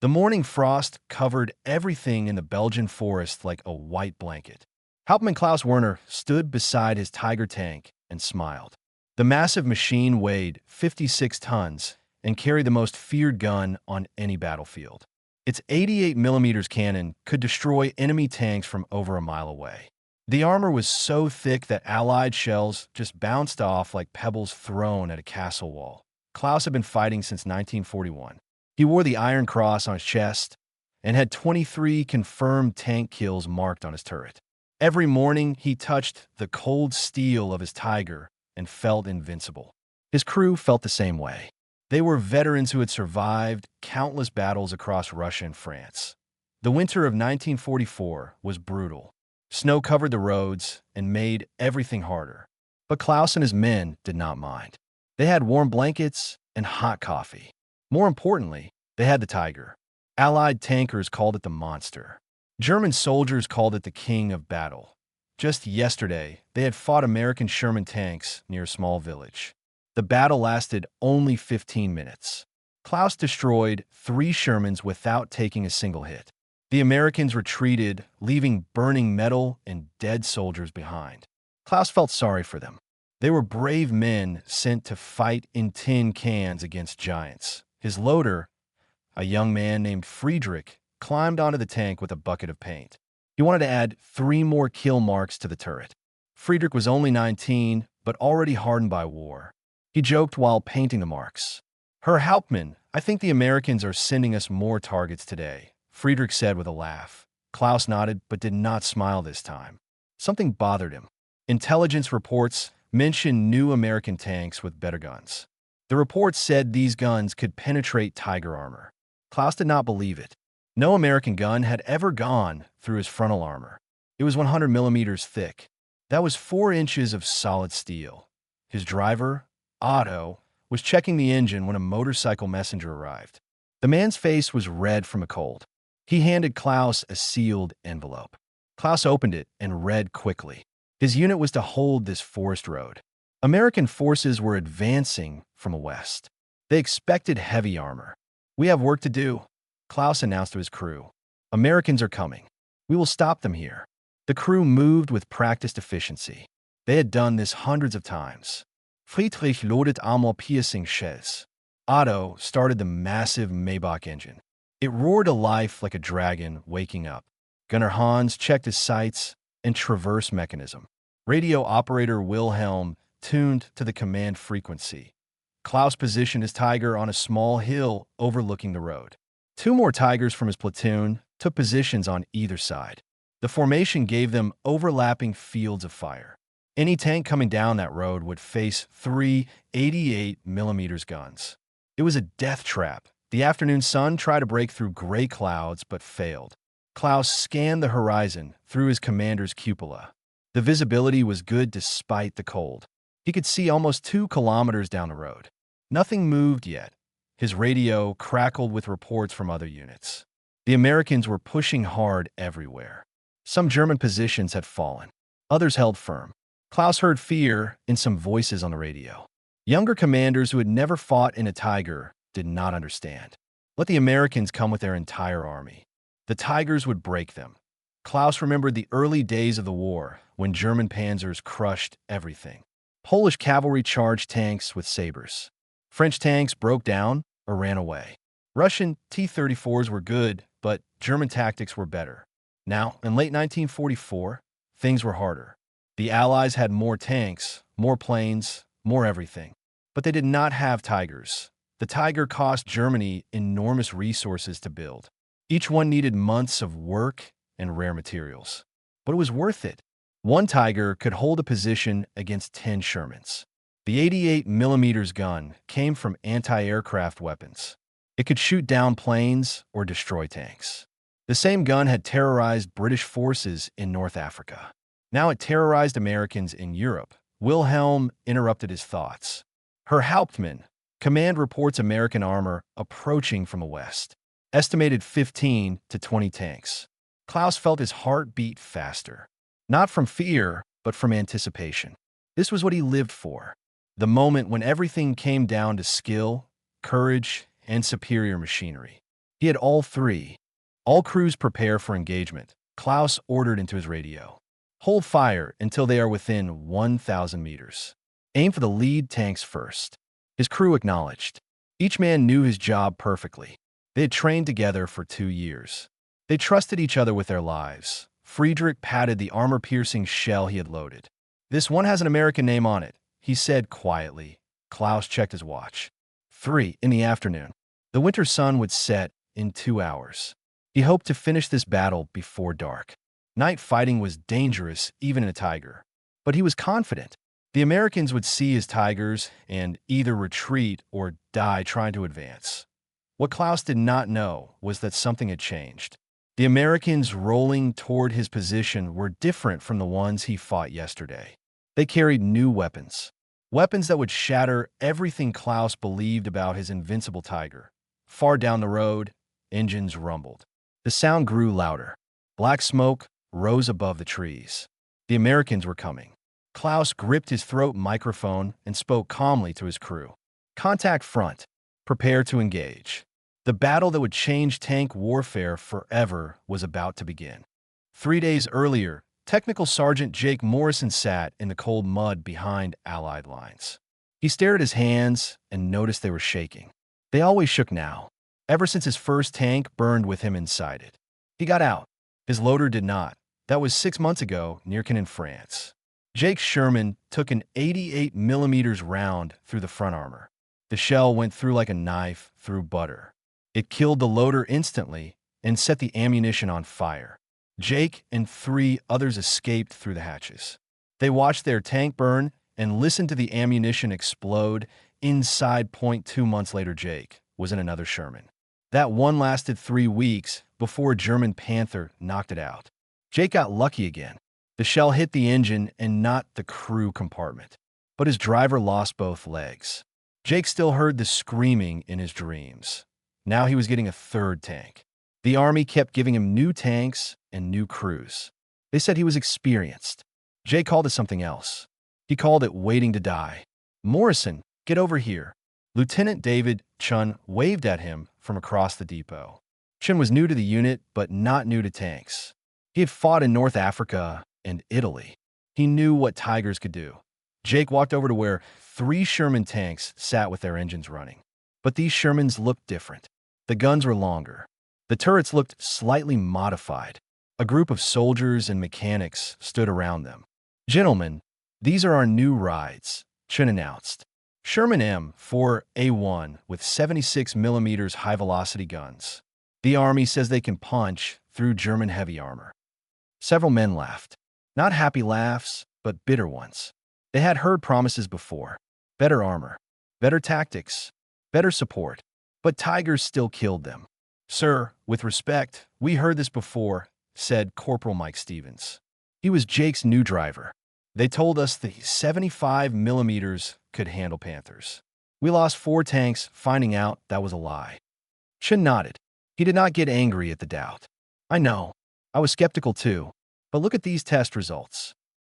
The morning frost covered everything in the Belgian forest like a white blanket. Hauptmann Klaus Werner stood beside his Tiger tank and smiled. The massive machine weighed 56 tons and carried the most feared gun on any battlefield. Its 88mm cannon could destroy enemy tanks from over a mile away. The armor was so thick that Allied shells just bounced off like pebbles thrown at a castle wall. Klaus had been fighting since 1941. He wore the Iron Cross on his chest and had 23 confirmed tank kills marked on his turret. Every morning, he touched the cold steel of his Tiger and felt invincible. His crew felt the same way. They were veterans who had survived countless battles across Russia and France. The winter of 1944 was brutal. Snow covered the roads and made everything harder. But Klaus and his men did not mind. They had warm blankets and hot coffee. More importantly, they had the Tiger. Allied tankers called it the monster. German soldiers called it the king of battle. Just yesterday, they had fought American Sherman tanks near a small village. The battle lasted only 15 minutes. Klaus destroyed 3 Shermans without taking a single hit. The Americans retreated, leaving burning metal and dead soldiers behind. Klaus felt sorry for them. They were brave men sent to fight in tin cans against giants. His loader, a young man named Friedrich, climbed onto the tank with a bucket of paint. He wanted to add 3 more kill marks to the turret. Friedrich was only 19, but already hardened by war. He joked while painting the marks. "Herr Hauptmann, I think the Americans are sending us more targets today," Friedrich said with a laugh. Klaus nodded, but did not smile this time. Something bothered him. Intelligence reports mentioned new American tanks with better guns. The reports said these guns could penetrate Tiger armor. Klaus did not believe it. No American gun had ever gone through his frontal armor. It was 100mm thick. That was 4 inches of solid steel. His driver, Otto, was checking the engine when a motorcycle messenger arrived. The man's face was red from a cold. He handed Klaus a sealed envelope. Klaus opened it and read quickly. His unit was to hold this forest road. American forces were advancing from the west. They expected heavy armor. "We have work to do," Klaus announced to his crew. "Americans are coming. We will stop them here." The crew moved with practiced efficiency. They had done this hundreds of times. Friedrich loaded armor-piercing shells. Otto started the massive Maybach engine. It roared to life like a dragon waking up. Gunner Hans checked his sights and traverse mechanism. Radio operator Wilhelm tuned to the command frequency. Klaus positioned his Tiger on a small hill overlooking the road. 2 more Tigers from his platoon took positions on either side. The formation gave them overlapping fields of fire. Any tank coming down that road would face 3 88mm guns. It was a death trap. The afternoon sun tried to break through gray clouds but failed. Klaus scanned the horizon through his commander's cupola. The visibility was good despite the cold. He could see almost 2 kilometers down the road. Nothing moved yet. His radio crackled with reports from other units. The Americans were pushing hard everywhere. Some German positions had fallen. Others held firm. Klaus heard fear in some voices on the radio. Younger commanders who had never fought in a Tiger did not understand. Let the Americans come with their entire army. The Tigers would break them. Klaus remembered the early days of the war when German panzers crushed everything. Polish cavalry charged tanks with sabers. French tanks broke down or ran away. Russian T-34s were good, but German tactics were better. Now, in late 1944, things were harder. The Allies had more tanks, more planes, more everything. But they did not have Tigers. The Tiger cost Germany enormous resources to build. Each one needed months of work and rare materials. But it was worth it. 1 Tiger could hold a position against 10 Shermans. The 88mm gun came from anti-aircraft weapons. It could shoot down planes or destroy tanks. The same gun had terrorized British forces in North Africa. Now it terrorized Americans in Europe. Wilhelm interrupted his thoughts. "Herr Hauptmann, command reports American armor approaching from the west. Estimated 15 to 20 tanks." Klaus felt his heart beat faster. Not from fear, but from anticipation. This was what he lived for. The moment when everything came down to skill, courage, and superior machinery. He had all three. All crews prepare for engagement. Klaus ordered into his radio. Hold fire until they are within 1,000 meters. Aim for the lead tanks first. His crew acknowledged. Each man knew his job perfectly. They had trained together for 2 years. They trusted each other with their lives. Friedrich patted the armor-piercing shell he had loaded. "This one has an American name on it," he said quietly. Klaus checked his watch. 3 in the afternoon. The winter sun would set in 2 hours. He hoped to finish this battle before dark. Night fighting was dangerous, even in a Tiger. But he was confident. The Americans would see his Tigers and either retreat or die trying to advance. What Klaus did not know was that something had changed. The Americans rolling toward his position were different from the ones he fought yesterday. They carried new weapons. Weapons that would shatter everything Klaus believed about his invincible Tiger. Far down the road, engines rumbled. The sound grew louder. Black smoke rose above the trees. The Americans were coming. Klaus gripped his throat microphone and spoke calmly to his crew. "Contact front. Prepare to engage." The battle that would change tank warfare forever was about to begin. 3 days earlier, Technical Sergeant Jake Morrison sat in the cold mud behind Allied lines. He stared at his hands and noticed they were shaking. They always shook now, ever since his first tank burned with him inside it. He got out. His loader did not. That was 6 months ago, near Caen in France. Jake's Sherman took an 88mm round through the front armor. The shell went through like a knife through butter. It killed the loader instantly and set the ammunition on fire. Jake and 3 others escaped through the hatches. They watched their tank burn and listened to the ammunition explode inside. 2 months later, Jake was in another Sherman. That one lasted 3 weeks before a German Panzer knocked it out. Jake got lucky again. The shell hit the engine and not the crew compartment. But his driver lost both legs. Jake still heard the screaming in his dreams. Now he was getting a third tank. The Army kept giving him new tanks and new crews. They said he was experienced. Jake called it something else. He called it waiting to die. "Morrison, get over here." Lieutenant David Chun waved at him from across the depot. Chun was new to the unit, but not new to tanks. He had fought in North Africa and Italy. He knew what Tigers could do. Jake walked over to where 3 Sherman tanks sat with their engines running. But these Shermans looked different. The guns were longer. The turrets looked slightly modified. A group of soldiers and mechanics stood around them. "Gentlemen, these are our new rides," Chun announced. Sherman M4A1 with 76mm high-velocity guns. The Army says they can punch through German heavy armor. Several men laughed. Not happy laughs, but bitter ones. They had heard promises before. Better armor, better tactics, better support. But Tigers still killed them. "Sir, with respect, we heard this before," said Corporal Mike Stevens. He was Jake's new driver. "They told us the 75mm could handle Panthers. We lost 4 tanks finding out that was a lie." Chun nodded. He did not get angry at the doubt. "I know. I was skeptical too. But look at these test results."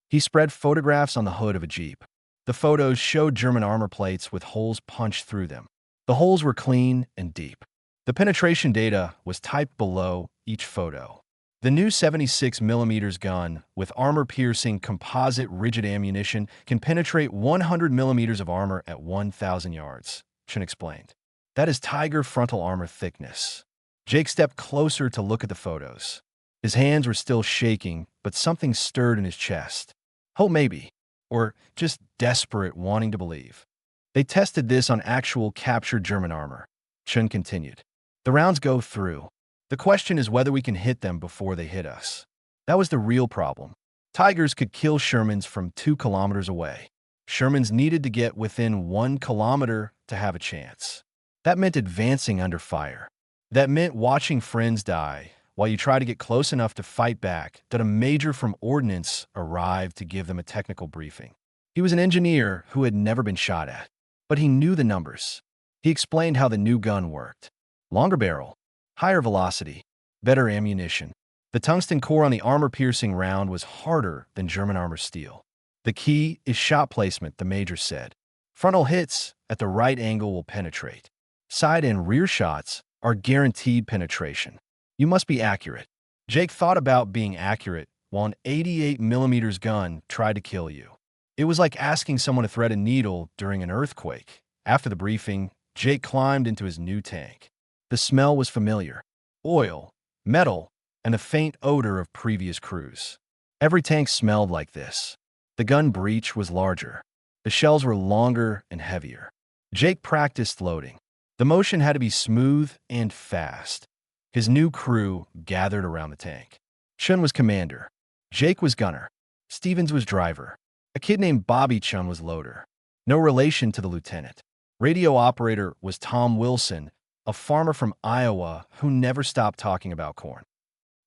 He spread photographs on the hood of a Jeep. The photos showed German armor plates with holes punched through them. The holes were clean and deep. The penetration data was typed below each photo. The new 76mm gun with armor-piercing composite rigid ammunition can penetrate 100mm of armor at 1,000 yards, Chun explained. That is Tiger frontal armor thickness. Jake stepped closer to look at the photos. His hands were still shaking, but something stirred in his chest. Hope maybe, or just desperate wanting to believe. They tested this on actual captured German armor. Chun continued. The rounds go through. The question is whether we can hit them before they hit us. That was the real problem. Tigers could kill Shermans from 2 kilometers away. Shermans needed to get within 1 kilometer to have a chance. That meant advancing under fire. That meant watching friends die while you try to get close enough to fight back that a major from Ordnance arrived to give them a technical briefing. He was an engineer who had never been shot at, but he knew the numbers. He explained how the new gun worked. Longer barrel, higher velocity, better ammunition. The tungsten core on the armor-piercing round was harder than German armor steel. The key is shot placement, the major said. Frontal hits at the right angle will penetrate. Side and rear shots are guaranteed penetration. You must be accurate. Jake thought about being accurate while an 88mm gun tried to kill you. It was like asking someone to thread a needle during an earthquake. After the briefing, Jake climbed into his new tank. The smell was familiar. Oil, metal, and the faint odor of previous crews. Every tank smelled like this. The gun breech was larger. The shells were longer and heavier. Jake practiced loading. The motion had to be smooth and fast. His new crew gathered around the tank. Chun was commander. Jake was gunner. Stevens was driver. A kid named Bobby Chun was loader. No relation to the lieutenant. Radio operator was Tom Wilson, a farmer from Iowa who never stopped talking about corn.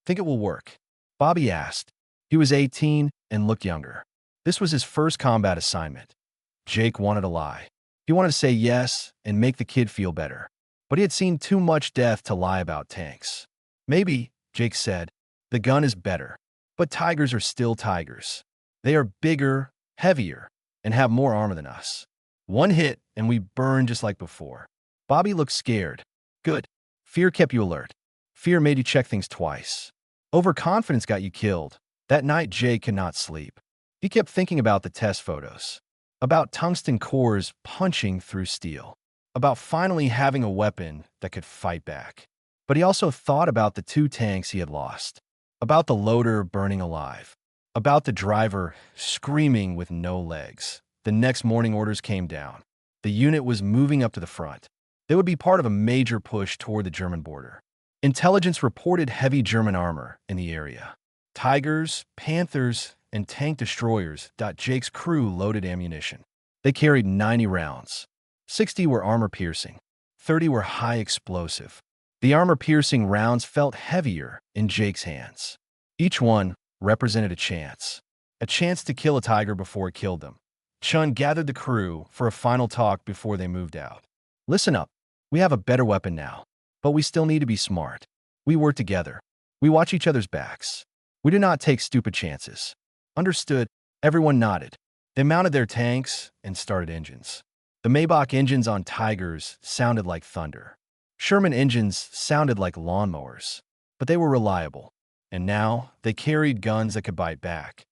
"Think it will work?" Bobby asked. He was 18 and looked younger. This was his first combat assignment. Jake wanted to lie. He wanted to say yes and make the kid feel better. But he had seen too much death to lie about tanks. "Maybe," Jake said, "the gun is better. But tigers are still tigers. They are bigger, heavier, and have more armor than us. One hit and we burn just like before." Bobby looked scared. "Good. Fear kept you alert. Fear made you check things twice. Overconfidence got you killed." That night, Jake could not sleep. He kept thinking about the test photos, about tungsten cores punching through steel, about finally having a weapon that could fight back. But he also thought about the 2 tanks he had lost, about the loader burning alive, about the driver screaming with no legs. The next morning, orders came down. The unit was moving up to the front. They would be part of a major push toward the German border. Intelligence reported heavy German armor in the area. Tigers, Panthers, and tank destroyers. Jake's crew loaded ammunition. They carried 90 rounds. 60 were armor-piercing. 30 were high-explosive. The armor-piercing rounds felt heavier in Jake's hands. Each one represented a chance to kill a tiger before it killed them. Chun gathered the crew for a final talk before they moved out. "Listen up. We have a better weapon now, but we still need to be smart. We work together. We watch each other's backs. We do not take stupid chances." "Understood." Everyone nodded. They mounted their tanks and started engines. The Maybach engines on Tigers sounded like thunder. Sherman engines sounded like lawnmowers, but they were reliable. And now they carried guns that could bite back.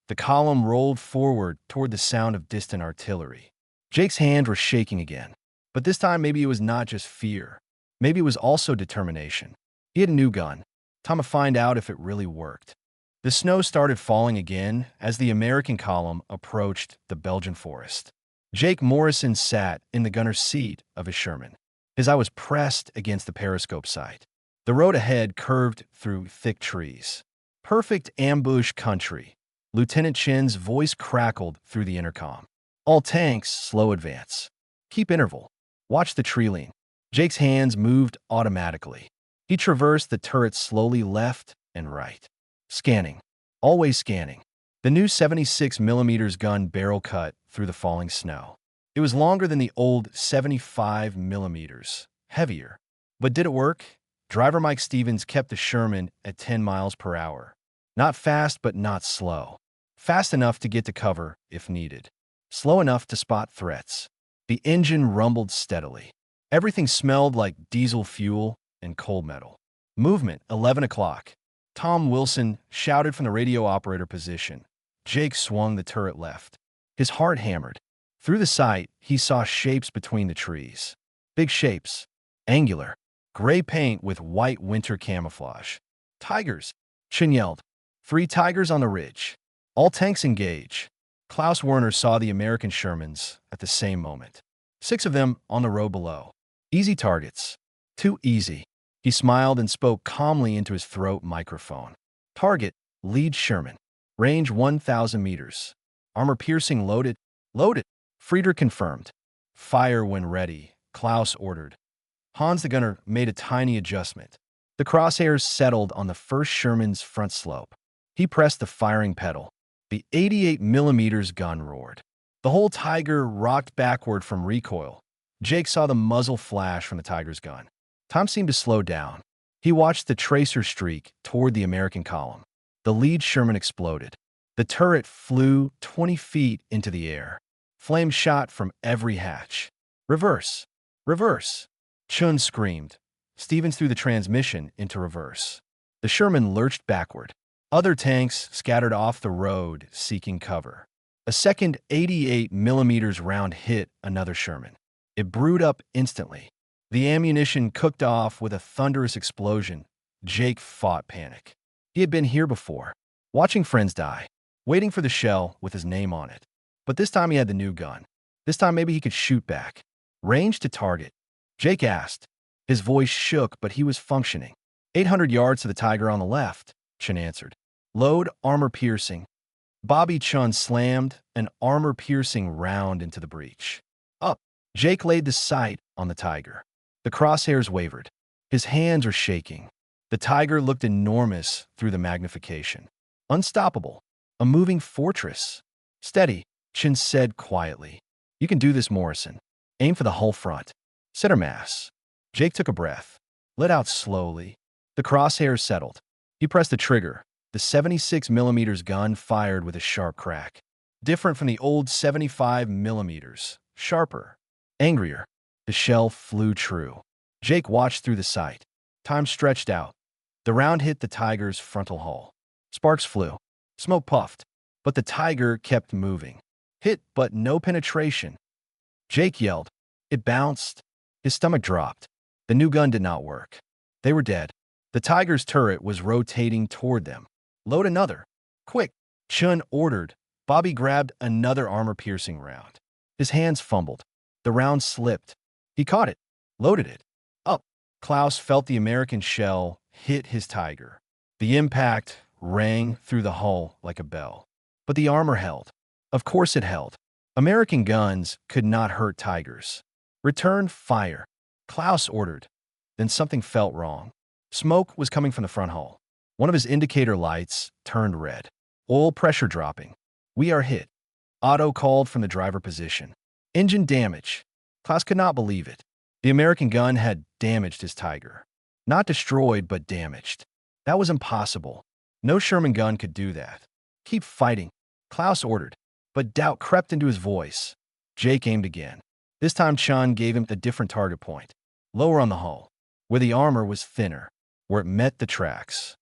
The column rolled forward toward the sound of distant artillery. Jake's hands were shaking again. But this time, maybe it was not just fear. Maybe it was also determination. He had a new gun. Time to find out if it really worked. The snow started falling again as the American column approached the Belgian forest. Jake Morrison sat in the gunner's seat of his Sherman. His eye was pressed against the periscope sight. The road ahead curved through thick trees. Perfect ambush country. Lieutenant Chin's voice crackled through the intercom. "All tanks, slow advance. Keep interval. Watch the tree line." Jake's hands moved automatically. He traversed the turret slowly left and right. Scanning. Always scanning. The new 76mm gun barrel cut through the falling snow. It was longer than the old 75mm, heavier. But did it work? Driver Mike Stevens kept the Sherman at 10 miles per hour. Not fast, but not slow. Fast enough to get to cover if needed. Slow enough to spot threats. The engine rumbled steadily. Everything smelled like diesel fuel and cold metal. Movement, 11 o'clock. Tom Wilson shouted from the radio operator position. Jake swung the turret left. His heart hammered. Through the sight, he saw shapes between the trees. Big shapes. Angular. Gray paint with white winter camouflage. "Tigers!" Chin yelled. 3 tigers on the ridge. All tanks engage. Klaus Werner saw the American Shermans at the same moment. 6 of them on the road below. Easy targets. Too easy. He smiled and spoke calmly into his throat microphone. "Target, lead Sherman. Range 1,000 meters. Armor-piercing loaded." "Loaded." Friedrich confirmed. "Fire when ready," Klaus ordered. Hans the gunner made a tiny adjustment. The crosshairs settled on the first Sherman's front slope. He pressed the firing pedal. The 88mm gun roared. The whole Tiger rocked backward from recoil. Jake saw the muzzle flash from the Tiger's gun. Time seemed to slow down. He watched the tracer streak toward the American column. The lead Sherman exploded. The turret flew 20 feet into the air. Flames shot from every hatch. "Reverse! Reverse!" Chun screamed. Stevens threw the transmission into reverse. The Sherman lurched backward. Other tanks scattered off the road, seeking cover. A second 88mm round hit another Sherman. It brewed up instantly. The ammunition cooked off with a thunderous explosion. Jake fought panic. He had been here before, watching friends die, waiting for the shell with his name on it. But this time he had the new gun. This time maybe he could shoot back. Range to target? Jake asked. His voice shook, but he was functioning. 800 yards to the Tiger on the left, Chen answered. Load armor-piercing. Bobby Chun slammed an armor-piercing round into the breech. Up. Jake laid the sight on the Tiger. The crosshairs wavered. His hands were shaking. The Tiger looked enormous through the magnification. Unstoppable. A moving fortress. Steady, Chen said quietly. You can do this, Morrison. Aim for the hull front. Center mass. Jake took a breath. Let out slowly. The crosshairs settled. He pressed the trigger. The 76mm gun fired with a sharp crack. Different from the old 75mm. Sharper. Angrier. The shell flew true. Jake watched through the sight. Time stretched out. The round hit the Tiger's frontal hull. Sparks flew. Smoke puffed. But the Tiger kept moving. Hit, but no penetration. Jake yelled. It bounced. His stomach dropped. The new gun did not work. They were dead. The Tiger's turret was rotating toward them. Load another. Quick, Chun ordered. Bobby grabbed another armor-piercing round. His hands fumbled. The round slipped. He caught it. Loaded it. Up. Klaus felt the American shell hit his Tiger. The impact rang through the hull like a bell. But the armor held. Of course it held. American guns could not hurt Tigers. Return fire. Klaus ordered. Then something felt wrong. Smoke was coming from the front hull. One of his indicator lights turned red. Oil pressure dropping. We are hit. Otto called from the driver position. Engine damage. Klaus could not believe it. The American gun had damaged his Tiger. Not destroyed, but damaged. That was impossible. No Sherman gun could do that. Keep fighting, Klaus ordered, but doubt crept into his voice. Jake aimed again. This time Chun gave him a different target point. Lower on the hull, where the armor was thinner, where it met the tracks.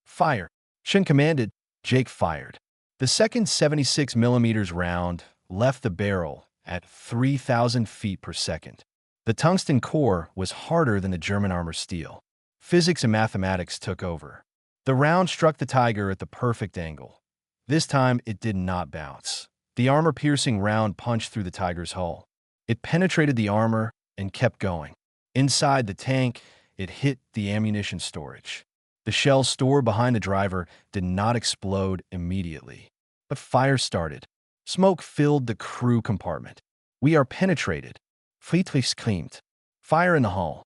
Fire, Chun commanded. Jake fired. The second 76mm round left the barrel at 3,000 feet per second. The tungsten core was harder than the German armor steel. Physics and mathematics took over. The round struck the Tiger at the perfect angle. This time, it did not bounce. The armor-piercing round punched through the Tiger's hull. It penetrated the armor and kept going. Inside the tank, it hit the ammunition storage. The shell stored behind the driver did not explode immediately. But fire started. Smoke filled the crew compartment. We are penetrated. Friedrich screamed. Fire in the hull.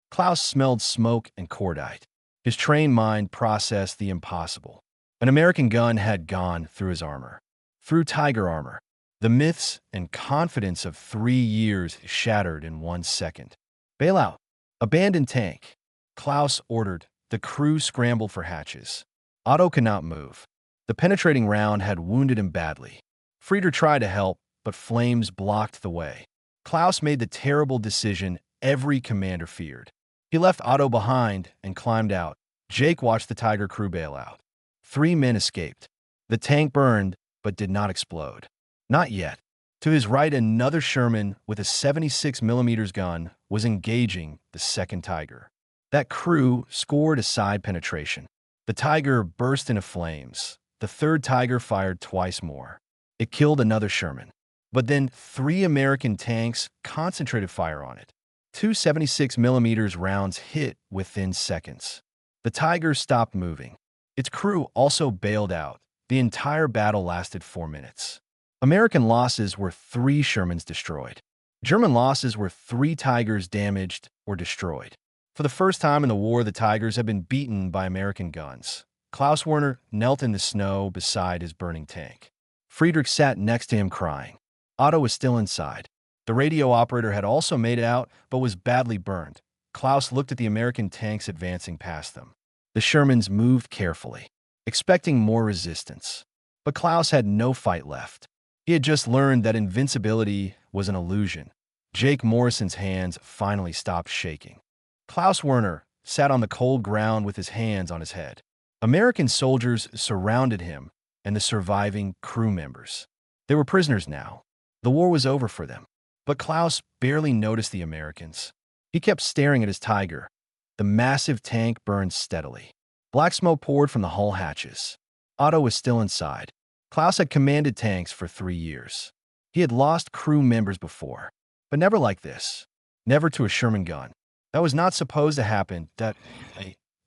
Klaus smelled smoke and cordite. His trained mind processed the impossible. An American gun had gone through his armor. Through Tiger armor. The myths and confidence of 3 years shattered in 1 second. Bail out. Abandon tank. Klaus ordered. The crew scrambled for hatches. Otto could not move. The penetrating round had wounded him badly. Frieder tried to help, but flames blocked the way. Klaus made the terrible decision every commander feared. He left Otto behind and climbed out. Jake watched the Tiger crew bail out. 3 men escaped. The tank burned, but did not explode. Not yet. To his right, another Sherman with a 76mm gun was engaging the second Tiger. That crew scored a side penetration. The Tiger burst into flames. The third Tiger fired twice more. It killed another Sherman. But then 3 American tanks concentrated fire on it. 2 76mm rounds hit within seconds. The Tiger stopped moving. Its crew also bailed out. The entire battle lasted 4 minutes. American losses were 3 Shermans destroyed. German losses were 3 Tigers damaged or destroyed. For the first time in the war, the Tigers had been beaten by American guns. Klaus Werner knelt in the snow beside his burning tank. Friedrich sat next to him crying. Otto was still inside. The radio operator had also made it out, but was badly burned. Klaus looked at the American tanks advancing past them. The Shermans moved carefully, expecting more resistance. But Klaus had no fight left. He had just learned that invincibility was an illusion. Jake Morrison's hands finally stopped shaking. Klaus Werner sat on the cold ground with his hands on his head. American soldiers surrounded him and the surviving crew members. They were prisoners now. The war was over for them. But Klaus barely noticed the Americans. He kept staring at his Tiger. The massive tank burned steadily. Black smoke poured from the hull hatches. Otto was still inside. Klaus had commanded tanks for 3 years. He had lost crew members before, but never like this. Never to a Sherman gun. That was not supposed to happen.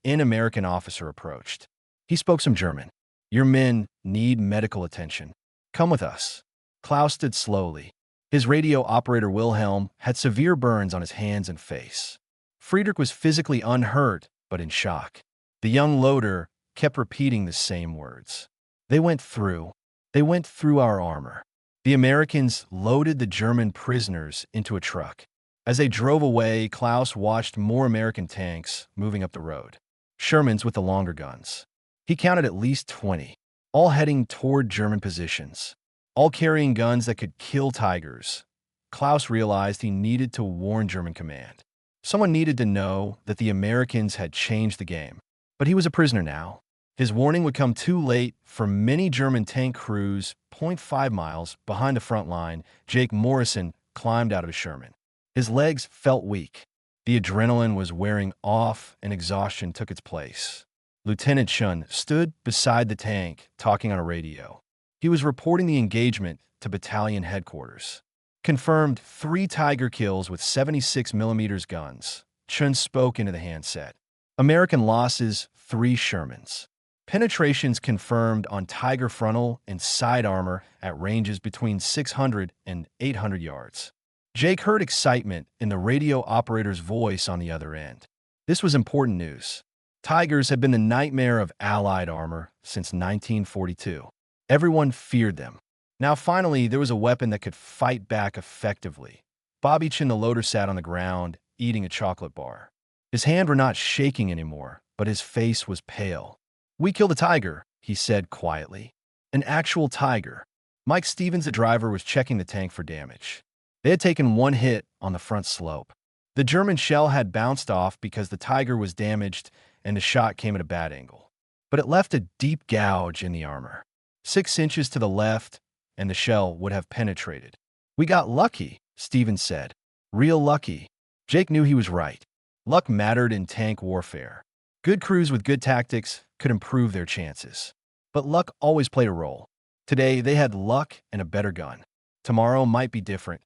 An American officer approached. He spoke some German. "Your men need medical attention. Come with us." Klaus stood slowly. His radio operator Wilhelm had severe burns on his hands and face. Friedrich was physically unhurt, but in shock. The young loader kept repeating the same words. They went through our armor. The Americans loaded the German prisoners into a truck. As they drove away, Klaus watched more American tanks moving up the road. Shermans with the longer guns. He counted at least 20, all heading toward German positions, all carrying guns that could kill Tigers. Klaus realized he needed to warn German command. Someone needed to know that the Americans had changed the game. But he was a prisoner now. His warning would come too late for many German tank crews. 0.5 miles behind the front line, Jake Morrison climbed out of his Sherman. His legs felt weak. The adrenaline was wearing off and exhaustion took its place. Lieutenant Shun stood beside the tank, talking on a radio. He was reporting the engagement to battalion headquarters. Confirmed 3 Tiger kills with 76mm guns. Chun spoke into the handset. American losses, 3 Shermans. Penetrations confirmed on Tiger frontal and side armor at ranges between 600 and 800 yards. Jake heard excitement in the radio operator's voice on the other end. This was important news. Tigers had been the nightmare of Allied armor since 1942. Everyone feared them. Now finally, there was a weapon that could fight back effectively. Bobby Chin, the loader, sat on the ground, eating a chocolate bar. His hands were not shaking anymore, but his face was pale. "We killed a Tiger," he said quietly. "An actual Tiger." Mike Stevens, the driver, was checking the tank for damage. They had taken 1 hit on the front slope. The German shell had bounced off because the Tiger was damaged and the shot came at a bad angle. But it left a deep gouge in the armor. 6 inches to the left, and the shell would have penetrated. "We got lucky," Stevens said. "Real lucky." Jake knew he was right. Luck mattered in tank warfare. Good crews with good tactics could improve their chances. But luck always played a role. Today, they had luck and a better gun. Tomorrow might be different.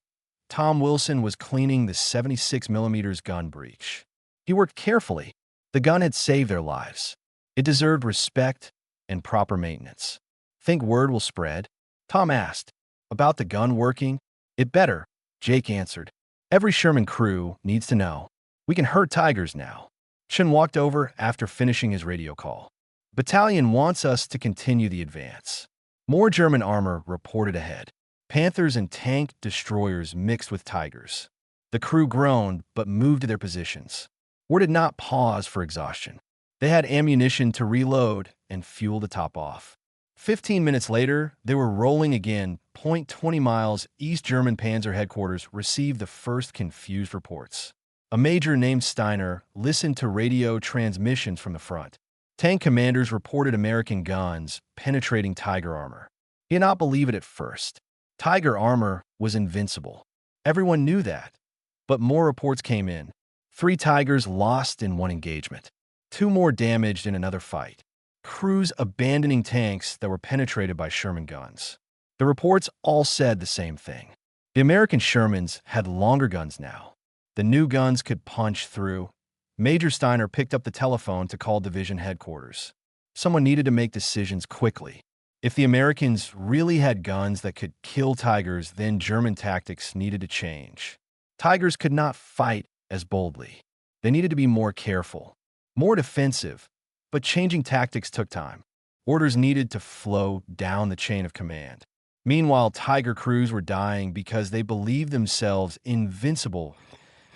Tom Wilson was cleaning the 76mm gun breech. He worked carefully. The gun had saved their lives. It deserved respect and proper maintenance. "Think word will spread?" Tom asked. "About the gun working?" "It better," Jake answered. "Every Sherman crew needs to know. We can hurt Tigers now." Chun walked over after finishing his radio call. "Battalion wants us to continue the advance." More German armor reported ahead. Panthers and tank destroyers mixed with Tigers. The crew groaned but moved to their positions. War did not pause for exhaustion. They had ammunition to reload and fuel to top off. 15 minutes later, they were rolling again. 20 miles East German Panzer headquarters received the first confused reports. A major named Steiner listened to radio transmissions from the front. Tank commanders reported American guns penetrating Tiger armor. He did not believe it at first. Tiger armor was invincible. Everyone knew that. But more reports came in. 3 Tigers lost in 1 engagement. 2 more damaged in another fight. Crews abandoning tanks that were penetrated by Sherman guns. The reports all said the same thing. The American Shermans had longer guns now. The new guns could punch through. Major Steiner picked up the telephone to call division headquarters. Someone needed to make decisions quickly. If the Americans really had guns that could kill Tigers, then German tactics needed to change. Tigers could not fight as boldly. They needed to be more careful, more defensive, but changing tactics took time. Orders needed to flow down the chain of command. Meanwhile, Tiger crews were dying because they believed themselves invincible.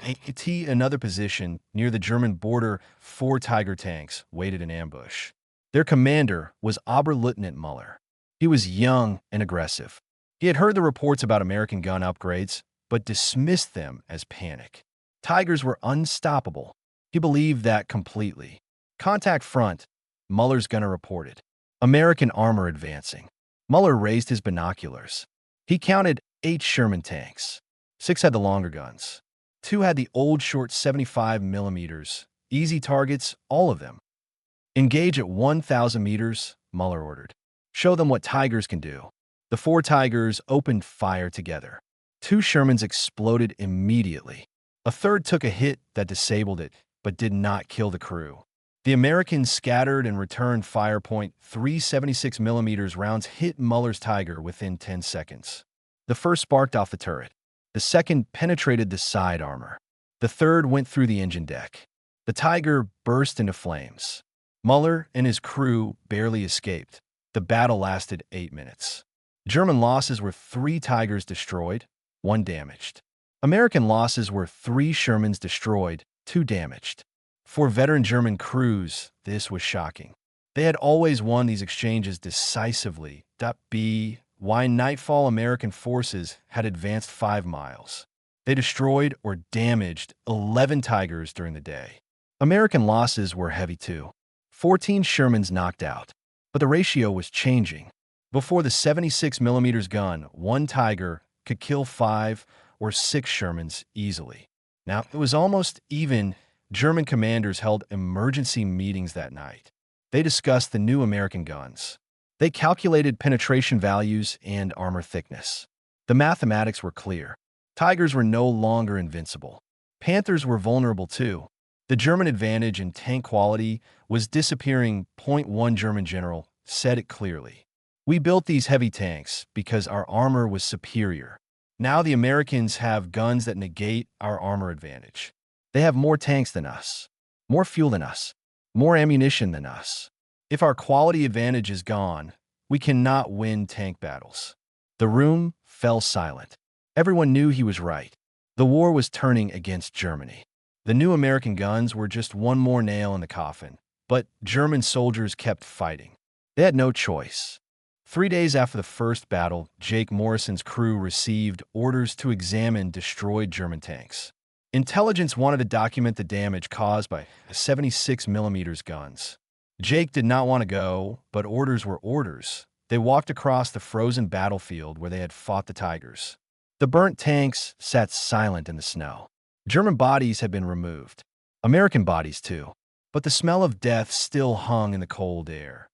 At another position near the German border, 4 Tiger tanks waited in ambush. Their commander was Oberleutnant Muller. He was young and aggressive. He had heard the reports about American gun upgrades, but dismissed them as panic. Tigers were unstoppable. He believed that completely. Contact front, Muller's gunner reported. American armor advancing. Muller raised his binoculars. He counted 8 Sherman tanks. 6 had the longer guns. 2 had the old short 75 millimeters. Easy targets, all of them. Engage at 1,000 meters, Muller ordered. Show them what Tigers can do. The 4 Tigers opened fire together. 2 Shermans exploded immediately. A third took a hit that disabled it, but did not kill the crew. The Americans scattered and returned fire. .3 76 millimeters rounds hit Muller's Tiger within 10 seconds. The first sparked off the turret. The second penetrated the side armor. The third went through the engine deck. The Tiger burst into flames. Muller and his crew barely escaped. The battle lasted 8 minutes. German losses were 3 Tigers destroyed, 1 damaged. American losses were 3 Shermans destroyed, 2 damaged. For veteran German crews, this was shocking. They had always won these exchanges decisively. By nightfall, American forces had advanced 5 miles. They destroyed or damaged 11 Tigers during the day. American losses were heavy too. 14 Shermans knocked out. But the ratio was changing. Before the 76 millimeters gun, 1 Tiger could kill 5 or 6 Shermans easily. Now, it was almost even. German commanders held emergency meetings that night. They discussed the new American guns. They calculated penetration values and armor thickness. The mathematics were clear. Tigers were no longer invincible. Panthers were vulnerable too. The German advantage in tank quality was disappearing. One German general said it clearly. We built these heavy tanks because our armor was superior. Now the Americans have guns that negate our armor advantage. They have more tanks than us, more fuel than us, more ammunition than us. If our quality advantage is gone, we cannot win tank battles. The room fell silent. Everyone knew he was right. The war was turning against Germany. The new American guns were just one more nail in the coffin, but German soldiers kept fighting. They had no choice. 3 days after the first battle, Jake Morrison's crew received orders to examine destroyed German tanks. Intelligence wanted to document the damage caused by 76 millimeters guns. Jake did not want to go, but orders were orders. They walked across the frozen battlefield where they had fought the Tigers. The burnt tanks sat silent in the snow. German bodies had been removed. American bodies too. But the smell of death still hung in the cold air.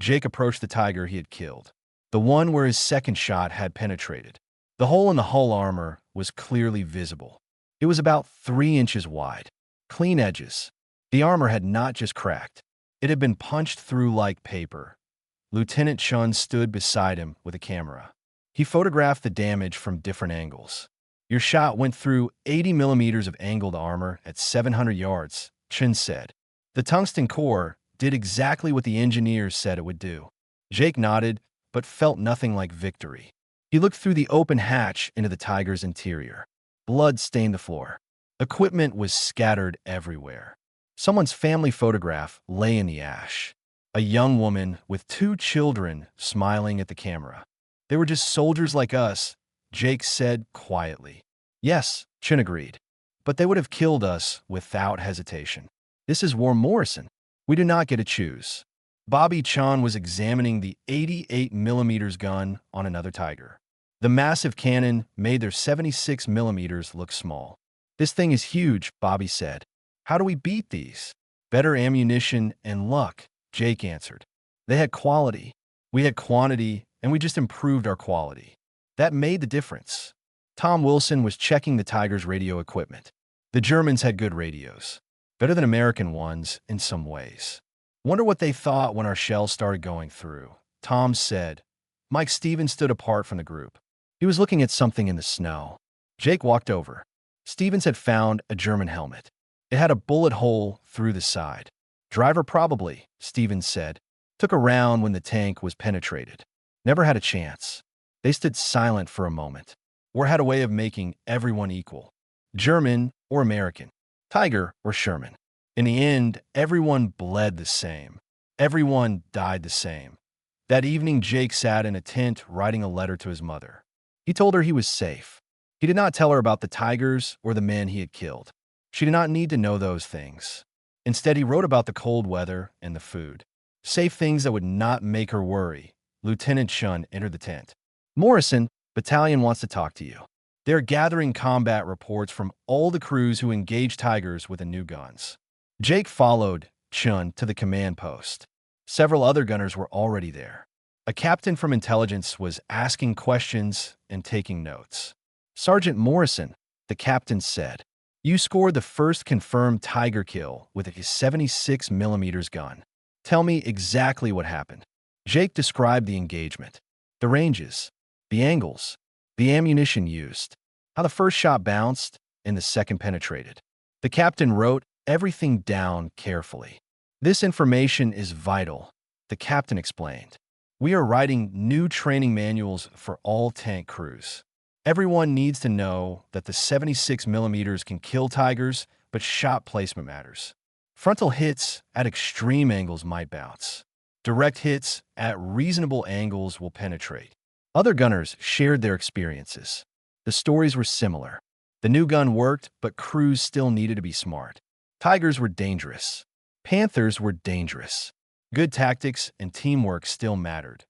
Jake approached the Tiger he had killed, the one where his second shot had penetrated. The hole in the hull armor was clearly visible. It was about 3 inches wide. Clean edges. The armor had not just cracked. It had been punched through like paper. Lieutenant Chun stood beside him with a camera. He photographed the damage from different angles. Your shot went through 80 millimeters of angled armor at 700 yards, Chun said. The tungsten core did exactly what the engineers said it would do. Jake nodded, but felt nothing like victory. He looked through the open hatch into the Tiger's interior. Blood stained the floor. Equipment was scattered everywhere. Someone's family photograph lay in the ash. A young woman with 2 children smiling at the camera. They were just soldiers like us, Jake said quietly. Yes, Chin agreed. But they would have killed us without hesitation. This is War Morrison. We do not get to choose. Bobby Chan was examining the 88 millimeters gun on another Tiger. The massive cannon made their 76 millimeters look small. This thing is huge, Bobby said. How do we beat these? Better ammunition and luck, Jake answered. They had quality. We had quantity, and we just improved our quality. That made the difference. Tom Wilson was checking the Tiger's radio equipment. The Germans had good radios. Better than American ones in some ways. Wonder what they thought when our shells started going through, Tom said. Mike Stevens stood apart from the group. He was looking at something in the snow. Jake walked over. Stevens had found a German helmet. It had a bullet hole through the side. Driver probably, Stevens said. Took a round when the tank was penetrated. Never had a chance. They stood silent for a moment. War had a way of making everyone equal. German or American. Tiger or Sherman. In the end, everyone bled the same. Everyone died the same. That evening, Jake sat in a tent writing a letter to his mother. He told her he was safe. He did not tell her about the Tigers or the men he had killed. She did not need to know those things. Instead, he wrote about the cold weather and the food. Safe things that would not make her worry. Lieutenant Chun entered the tent. Morrison, battalion wants to talk to you. They're gathering combat reports from all the crews who engaged Tigers with the new guns. Jake followed Chun to the command post. Several other gunners were already there. A captain from intelligence was asking questions and taking notes. Sergeant Morrison, the captain said, you scored the first confirmed Tiger kill with a 76mm gun. Tell me exactly what happened. Jake described the engagement, the ranges, the angles, the ammunition used, how the first shot bounced and the second penetrated. The captain wrote everything down carefully. This information is vital, the captain explained. We are writing new training manuals for all tank crews. Everyone needs to know that the 76mm can kill Tigers, but shot placement matters. Frontal hits at extreme angles might bounce. Direct hits at reasonable angles will penetrate. Other gunners shared their experiences. The stories were similar. The new gun worked, but crews still needed to be smart. Tigers were dangerous. Panthers were dangerous. Good tactics and teamwork still mattered.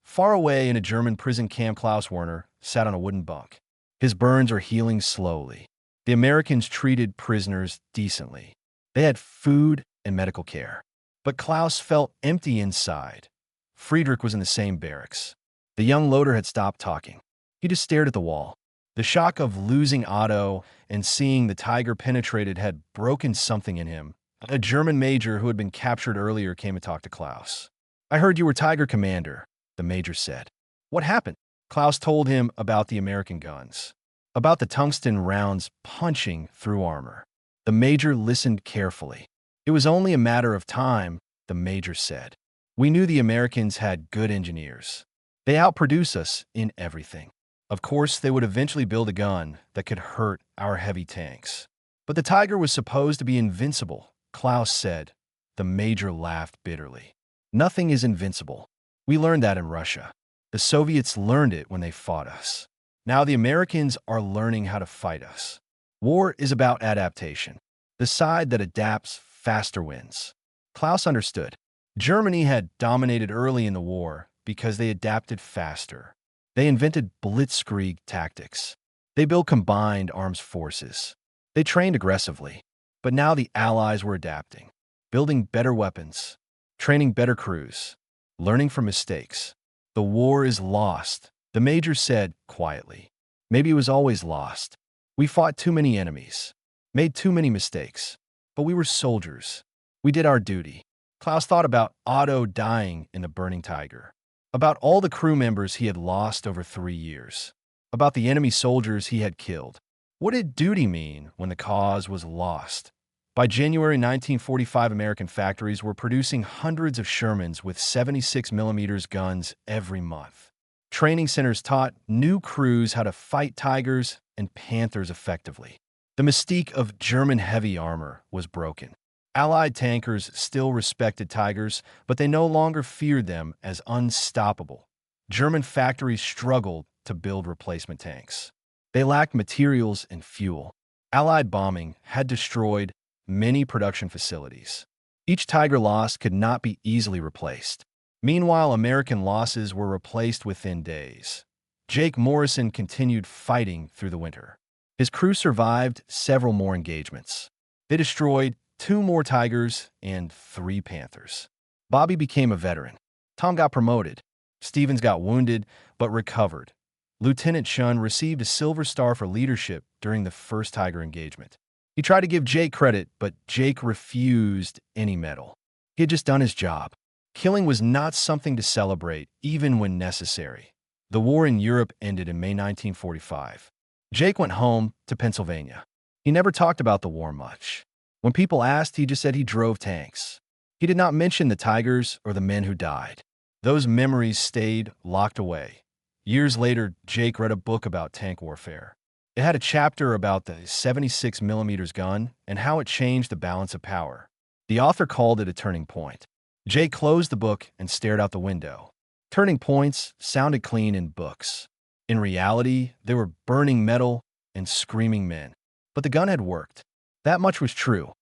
Far away in a German prison camp, Klaus Werner sat on a wooden bunk. His burns are healing slowly. The Americans treated prisoners decently. They had food and medical care. But Klaus felt empty inside. Friedrich was in the same barracks. The young loader had stopped talking. He just stared at the wall. The shock of losing Otto and seeing the Tiger penetrated had broken something in him. A German major who had been captured earlier came to talk to Klaus. I heard you were Tiger commander, the major said. What happened? Klaus told him about the American guns, about the tungsten rounds punching through armor. The major listened carefully. It was only a matter of time, the major said. We knew the Americans had good engineers. They outproduce us in everything. Of course, they would eventually build a gun that could hurt our heavy tanks. But the Tiger was supposed to be invincible, Klaus said. The major laughed bitterly. Nothing is invincible. We learned that in Russia. The Soviets learned it when they fought us. Now the Americans are learning how to fight us. War is about adaptation. The side that adapts faster wins. Klaus understood. Germany had dominated early in the war because they adapted faster. They invented blitzkrieg tactics. They built combined arms forces. They trained aggressively. But now the Allies were adapting, building better weapons, training better crews, learning from mistakes. The war is lost, the major said quietly. Maybe it was always lost. We fought too many enemies, made too many mistakes. But we were soldiers. We did our duty. Klaus thought about Otto dying in the burning Tiger, about all the crew members he had lost over 3 years, about the enemy soldiers he had killed. What did duty mean when the cause was lost? By January 1945, American factories were producing hundreds of Shermans with 76mm guns every month. Training centers taught new crews how to fight Tigers and Panthers effectively. The mystique of German heavy armor was broken. Allied tankers still respected Tigers, but they no longer feared them as unstoppable. German factories struggled to build replacement tanks. They lacked materials and fuel. Allied bombing had destroyed many production facilities. Each Tiger lost could not be easily replaced. Meanwhile, American losses were replaced within days. Jake Morrison continued fighting through the winter. His crew survived several more engagements. They destroyed 2 more Tigers and 3 Panthers. Bobby became a veteran. Tom got promoted. Stevens got wounded, but recovered. Lieutenant Chun received a Silver Star for leadership during the first Tiger engagement. He tried to give Jake credit, but Jake refused any medal. He had just done his job. Killing was not something to celebrate, even when necessary. The war in Europe ended in May 1945. Jake went home to Pennsylvania. He never talked about the war much. When people asked, he just said he drove tanks. He did not mention the Tigers or the men who died. Those memories stayed locked away. Years later, Jake read a book about tank warfare. It had a chapter about the 76mm gun and how it changed the balance of power. The author called it a turning point. Jake closed the book and stared out the window. Turning points sounded clean in books. In reality, there were burning metal and screaming men. But the gun had worked. That much was true.